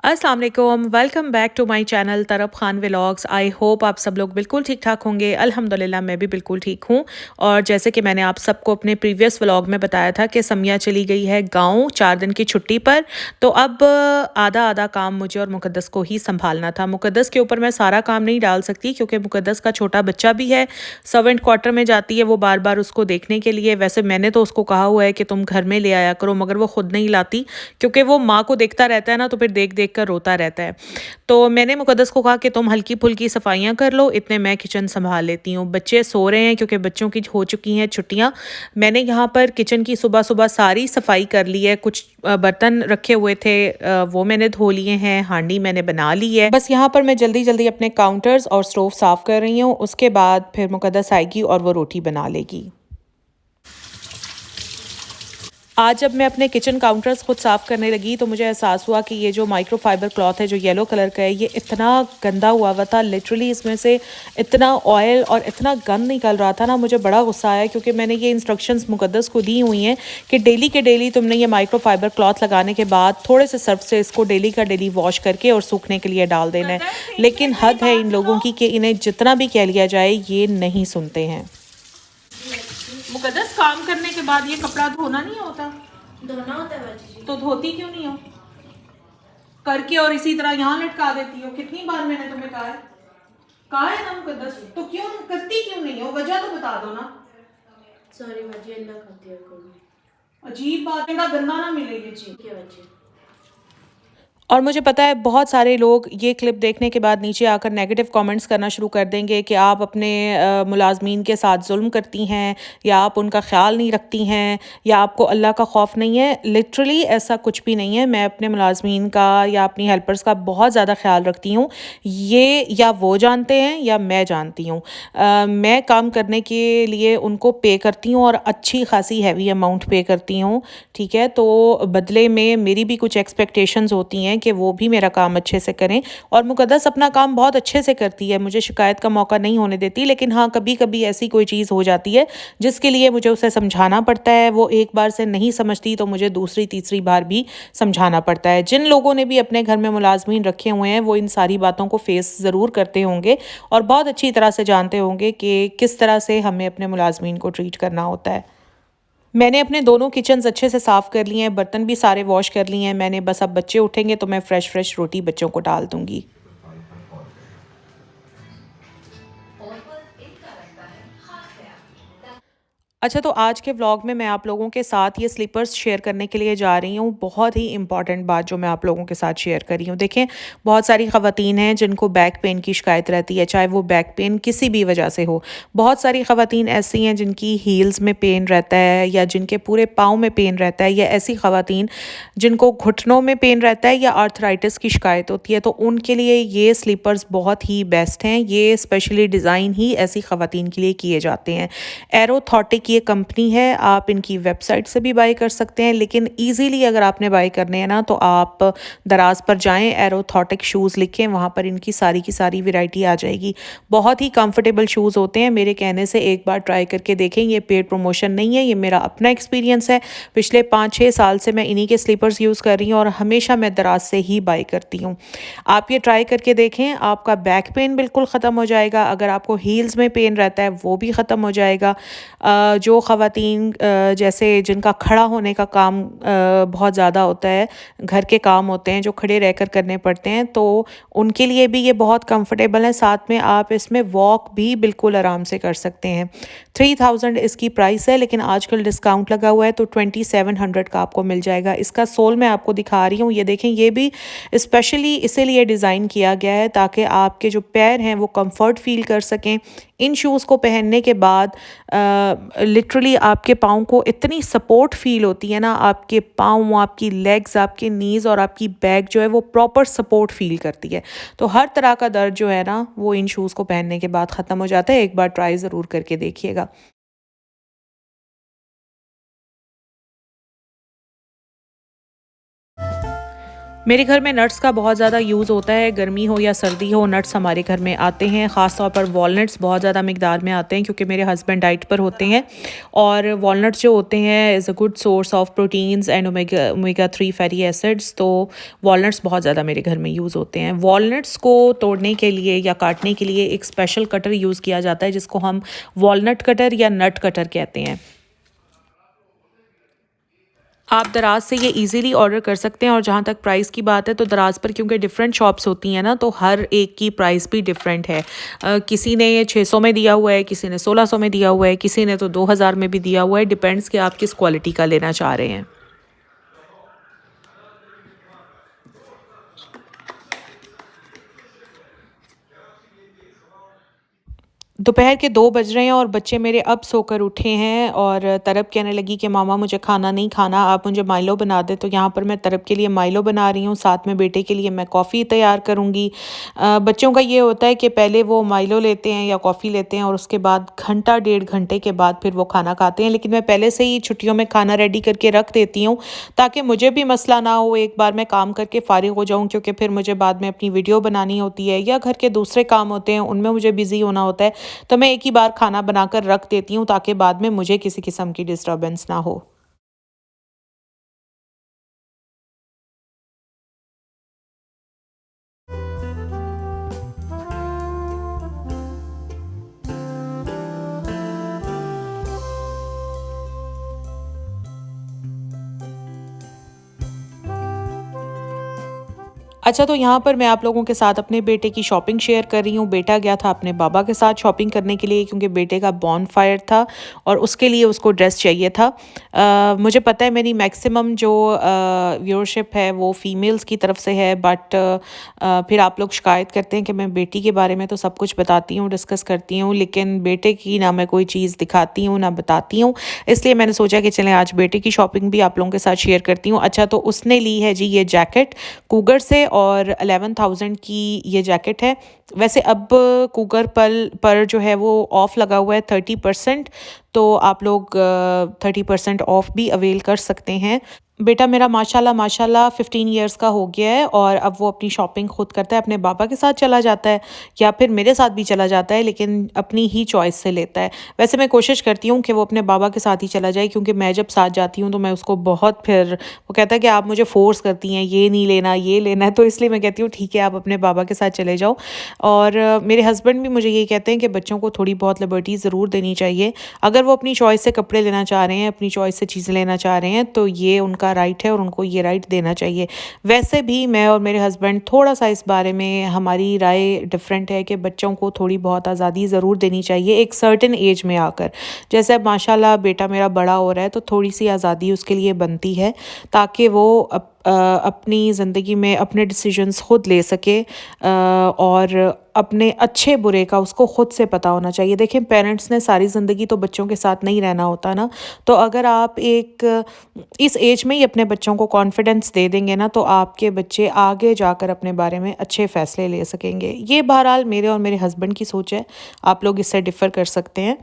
अस्सलाम वालेकुम, welcome back to my channel Taraf Khan vlogs. I hope आप सब लोग बिल्कुल ठीक ठाक होंगे। अल्हम्दुलिल्लाह मैं भी बिल्कुल ठीक हूँ। और जैसे कि मैंने आप सबको अपने प्रीवियस व्लॉग में बताया था कि समिया चली गई है गांव 4 दिन की छुट्टी पर। तो अब आधा आधा काम मुझे और मुकद्दस को ही संभालना था। मुकद्दस के ऊपर मैं सारा काम नहीं डाल सकती क्योंकि मुकद्दस का छोटा बच्चा भी है, सर्वेंट क्वार्टर में जाती है वो बार बार उसको देखने के लिए। वैसे मैंने तो उसको कहा हुआ है कि तुम घर में ले आया करो, मगर वो खुद नहीं लाती क्योंकि वो माँ को देखता रहता है ना, तो फिर देख देख कर रोता रहता है। तो मैंने मुकद्दस को कहा कि तुम हल्की फुल्की सफाइयाँ कर लो, इतने मैं किचन संभाल लेती हूँ। बच्चे सो रहे हैं क्योंकि बच्चों की हो चुकी हैं छुट्टियाँ। मैंने यहाँ पर किचन की सुबह सुबह सारी सफाई कर ली है। कुछ बर्तन रखे हुए थे, वो मैंने धो लिए हैं। हांडी मैंने बना ली है। बस यहाँ पर मैं जल्दी जल्दी अपने काउंटर्स और स्टोव साफ कर रही हूँ। उसके बाद फिर मुकद्दस आएगी और वो रोटी बना लेगी। आज जब मैं अपने किचन काउंटर्स खुद साफ़ करने लगी तो मुझे एहसास हुआ कि ये जो माइक्रोफाइबर क्लॉथ है जो येलो कलर का है, ये इतना गंदा हुआ था। लिटरली इसमें से इतना ऑयल और इतना गंद निकल रहा था ना, मुझे बड़ा गुस्सा आया क्योंकि मैंने ये इंस्ट्रक्शंस मुकद्दस को दी हुई हैं कि डेली के डेली तुमने ये माइक्रोफाइबर क्लॉथ लगाने के बाद थोड़े से सर्फ से इसको डेली का डेली वॉश करके और सूखने के लिए डाल देना है। लेकिन हद है इन लोगों की कि इन्हें जितना भी कह लिया जाए ये नहीं सुनते हैं। मुकद्दस, काम करने के बाद ये कपड़ा धोना नहीं होता? धोना होता है बाजी जी। तो धोती क्यों नहीं हो करके और इसी तरह यहाँ लटका देती हो? कितनी बार मैंने तुम्हें कहा है ना मुकद्दस, तो क्यों करती क्यों नहीं हो? वजह तो बता दो ना। सॉरी बाजी, अल्लाह खातिर करूँगी। अजीब बात है, गंदा ना मिले ये चीज। क्या बाजी? और मुझे पता है बहुत सारे लोग ये क्लिप देखने के बाद नीचे आकर नेगेटिव कमेंट्स करना शुरू कर देंगे कि आप अपने मुलाजमीन के साथ जुल्म करती हैं, या आप उनका ख्याल नहीं रखती हैं, या आपको अल्लाह का खौफ नहीं है। लिटरली ऐसा कुछ भी नहीं है। मैं अपने मुलाजमीन का या अपनी हेल्पर्स का बहुत ज़्यादा ख्याल रखती हूँ। ये या वो जानते हैं या मैं जानती हूँ। मैं काम करने के लिए उनको पे करती हूँ और अच्छी खासी हैवी अमाउंट पे करती हूँ, ठीक है। तो बदले में मेरी भी कुछ एक्सपेक्टेशंस होती हैं कि वो भी मेरा काम अच्छे से करें। और मुकद्दस अपना काम बहुत अच्छे से करती है, मुझे शिकायत का मौका नहीं होने देती। लेकिन हाँ, कभी कभी ऐसी कोई चीज़ हो जाती है जिसके लिए मुझे उसे समझाना पड़ता है। वो एक बार से नहीं समझती तो मुझे दूसरी तीसरी बार भी समझाना पड़ता है। जिन लोगों ने भी अपने घर में मुलाजमीन रखे हुए हैं वो इन सारी बातों को फेस ज़रूर करते होंगे और बहुत अच्छी तरह से जानते होंगे कि किस तरह से हमें अपने मुलाजमीन को ट्रीट करना होता है। मैंने अपने दोनों किचन्स अच्छे से साफ़ कर लिए हैं, बर्तन भी सारे वॉश कर लिए हैं मैंने। बस अब बच्चे उठेंगे तो मैं फ़्रेश फ़्रेश रोटी बच्चों को डाल दूँगी। अच्छा, तो आज के व्लॉग में मैं आप लोगों के साथ ये स्लीपर्स शेयर करने के लिए जा रही हूँ। बहुत ही इंपॉर्टेंट बात जो मैं आप लोगों के साथ शेयर कर रही हूँ। देखें, बहुत सारी ख़वातीन हैं जिनको बैक पेन की शिकायत रहती है, चाहे वो बैक पेन किसी भी वजह से हो। बहुत सारी ख़वातीन ऐसी हैं जिनकी हील्स में पेन रहता है, या जिनके पूरे पाँव में पेन रहता है, या ऐसी ख़वातीन जिनको घुटनों में पेन रहता है या आर्थराइटिस की शिकायत होती है। तो उनके लिए ये स्लीपर्स बहुत ही बेस्ट हैं। ये स्पेशली डिज़ाइन ही ऐसी ख़वातीन के लिए किए जाते हैं। एरोथॉटिक ये कंपनी है, आप इनकी वेबसाइट से भी बाय कर सकते हैं। लेकिन ईजीली अगर आपने बाय करने हैं ना, तो आप दराज पर जाएं, एरोथॉटिक शूज़ लिखें, वहाँ पर इनकी सारी की सारी वैरायटी आ जाएगी। बहुत ही कंफर्टेबल शूज़ होते हैं। मेरे कहने से एक बार ट्राई करके देखें। ये पेड प्रमोशन नहीं है, ये मेरा अपना एक्सपीरियंस है। पिछले 5-6 साल से मैं इन्हीं के स्लीपर्स यूज़ कर रही हूँ और हमेशा मैं दराज से ही बाय करती हूँ। आप ये ट्राई करके देखें, आपका बैक पेन बिल्कुल ख़त्म हो जाएगा। अगर आपको हील्स में पेन रहता है वो भी ख़त्म हो जाएगा। जो ख़वातीन जैसे जिनका खड़ा होने का काम बहुत ज़्यादा होता है, घर के काम होते हैं जो खड़े रहकर करने पड़ते हैं, तो उनके लिए भी ये बहुत कंफर्टेबल है। साथ में आप इसमें वॉक भी बिल्कुल आराम से कर सकते हैं। 3000 इसकी प्राइस है, लेकिन आजकल डिस्काउंट लगा हुआ है तो 2700 का आपको मिल जाएगा। इसका सोल मैं आपको दिखा रही हूँ, ये देखें, ये भी स्पेशली इसीलिए डिज़ाइन किया गया है ताकि आपके जो पैर हैं वो कंफर्ट फील कर सकें। इन शूज़ को पहनने के बाद लिटरली आपके पाँव को इतनी सपोर्ट फील होती है ना, आपके पाँव, आपकी लेग्स, आपके नीज़ और आपकी बैक जो है वो प्रॉपर सपोर्ट फील करती है। तो हर तरह का दर्द जो है ना वो इन शूज़ को पहनने के बाद ख़त्म हो जाता है। एक बार ट्राई ज़रूर करके देखिएगा। मेरे घर में नट्स का बहुत ज़्यादा यूज़ होता है, गर्मी हो या सर्दी हो नट्स हमारे घर में आते हैं। ख़ास तौर पर वॉलनट्स बहुत ज़्यादा मिकदार में आते हैं क्योंकि मेरे हस्बैंड डाइट पर होते हैं और वॉलनट्स जो होते हैं is a good source of proteins and omega 3 fatty acids. तो वॉलनट्स बहुत ज़्यादा मेरे घर में यूज़ होते हैं। वॉलनट्स को तोड़ने के लिए या काटने के लिए एक स्पेशल कटर यूज़ किया जाता है जिसको हम वॉलनट कटर या नट कटर कहते हैं। आप दराज से ये इजीली ऑर्डर कर सकते हैं और जहाँ तक प्राइस की बात है तो दराज पर क्योंकि डिफरेंट शॉप्स होती हैं ना तो हर एक की प्राइस भी डिफरेंट है। किसी ने ये 600 में दिया हुआ है, किसी ने 1600 में दिया हुआ है, किसी ने तो 2000 में भी दिया हुआ है। डिपेंड्स कि आप किस क्वालिटी का लेना चाह रहे हैं। दोपहर के 2 बज रहे हैं और बच्चे मेरे अब सोकर उठे हैं और तरब कहने लगी कि मामा मुझे खाना नहीं खाना, आप मुझे माइलो बना दें। तो यहाँ पर मैं तरब के लिए माइलो बना रही हूँ, साथ में बेटे के लिए मैं कॉफ़ी तैयार करूँगी। बच्चों का ये होता है कि पहले वो माइलो लेते हैं या कॉफ़ी लेते हैं और उसके बाद घंटा 1.5 घंटे के बाद फिर वो खाना खाते हैं। लेकिन मैं पहले से ही छुट्टियों में खाना रेडी करके रख देती हूँ ताकि मुझे भी मसला ना हो, एक बार मैं काम करके फ़ारिग हो जाऊँ क्योंकि फिर मुझे बाद में अपनी वीडियो बनानी होती है या घर के दूसरे काम होते हैं, उनमें मुझे बिज़ी होना होता है। तो मैं एक ही बार खाना बनाकर रख देती हूँ ताकि बाद में मुझे किसी किस्म की डिस्टर्बेंस ना हो। अच्छा, तो यहाँ पर मैं आप लोगों के साथ अपने बेटे की शॉपिंग शेयर कर रही हूँ। बेटा गया था अपने बाबा के साथ शॉपिंग करने के लिए क्योंकि बेटे का बॉनफायर था और उसके लिए उसको ड्रेस चाहिए था। मुझे पता है मेरी मैक्सिमम जो व्यूअरशिप है वो फीमेल्स की तरफ से है, बट फिर आप लोग शिकायत करते हैं कि मैं बेटी के बारे में तो सब कुछ बताती हूँ, डिस्कस करती हूँ, लेकिन बेटे की ना मैं कोई चीज़ दिखाती हूँ ना बताती हूँ। इसलिए मैंने सोचा कि चलें आज बेटे की शॉपिंग भी आप लोगों के साथ शेयर करती हूँ। अच्छा, तो उसने ली है जी ये जैकेट कूगर से और 11,000 की ये जैकेट है। वैसे अब कूगर पर जो है वो ऑफ़ लगा हुआ है 30%, तो आप लोग 30% ऑफ़ भी अवेल कर सकते हैं। बेटा मेरा माशाल्लाह माशाल्लाह 15 इयर्स का हो गया है और अब वो अपनी शॉपिंग खुद करता है, अपने पापा के साथ चला जाता है या फिर मेरे साथ भी चला जाता है, लेकिन अपनी ही चॉइस से लेता है। वैसे मैं कोशिश करती हूँ कि वो अपने बाबा के साथ ही चला जाए क्योंकि मैं जब साथ जाती हूँ तो मैं उसको बहुत फिर वो कहता है कि आप मुझे फ़ोर्स करती हैं, ये नहीं लेना, ये लेना है, तो इसलिए मैं कहती हूँ ठीक है आप अपने बाबा के साथ चले जाओ। और मेरे हस्बैंड भी मुझे यही कहते हैं कि बच्चों को थोड़ी बहुत लिबर्टी ज़रूर देनी चाहिए। अगर वो अपनी चॉइस से कपड़े लेना चाह रहे हैं, अपनी चॉइस से चीज़ें लेना चाह रहे हैं तो ये उनका राइट है और उनको ये राइट देना चाहिए। वैसे भी मैं और मेरे हस्बैंड थोड़ा-सा इस बारे में हमारी राय डिफरेंट है कि बच्चों को थोड़ी बहुत आज़ादी ज़रूर देनी चाहिए एक सर्टेन एज में आकर। जैसे अब माशाल्लाह बेटा मेरा बड़ा हो रहा है तो थोड़ी-सी आज़ादी उसके लिए बनती है ताकि वो अपनी ज़िंदगी में अपने डिसीजंस खुद ले सके और अपने अच्छे बुरे का उसको खुद से पता होना चाहिए। देखें पेरेंट्स ने सारी ज़िंदगी तो बच्चों के साथ नहीं रहना होता ना, तो अगर आप एक इस एज में ही अपने बच्चों को कॉन्फिडेंस दे देंगे ना तो आपके बच्चे आगे जाकर अपने बारे में अच्छे फ़ैसले ले सकेंगे। ये बहरहाल मेरे और मेरे हस्बैंड की सोच है, आप लोग इससे डिफ़र कर सकते हैं।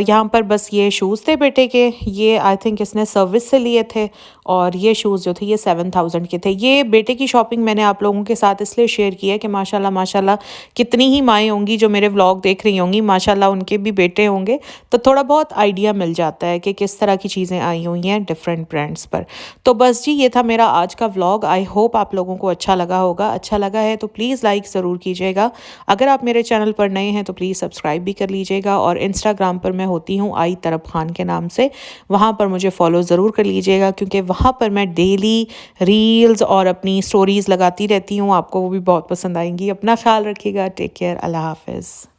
यहाँ पर बस ये शूज़ थे बेटे के, ये आई थिंक इसने सर्विस से लिए थे और ये शूज़ जो थे ये 7,000 के थे। ये बेटे की शॉपिंग मैंने आप लोगों के साथ इसलिए शेयर की है कि माशाल्लाह माशाल्लाह कितनी ही माएँ होंगी जो मेरे व्लॉग देख रही होंगी, माशाल्लाह उनके भी बेटे होंगे, तो थोड़ा बहुत आइडिया मिल जाता है कि किस तरह की चीज़ें आई हुई हैं डिफरेंट ब्रांड्स पर। तो बस जी ये था मेरा आज का व्लॉग। आई होप आप लोगों को अच्छा लगा होगा। अच्छा लगा है तो प्लीज़ लाइक ज़रूर कीजिएगा। अगर आप मेरे चैनल पर नए हैं तो प्लीज़ सब्सक्राइब भी कर लीजिएगा और इंस्टाग्राम पर मैं होती हूँ आई तरब खान के नाम से, वहाँ पर मुझे फॉलो ज़रूर कर लीजिएगा क्योंकि वहाँ पर मैं डेली रील्स और अपनी स्टोरीज़ लगाती रहती हूँ। आपको वो भी बहुत पसंद आएंगी। अपना ख्याल रखिएगा। Take care. अल्लाह हाफ़िज़।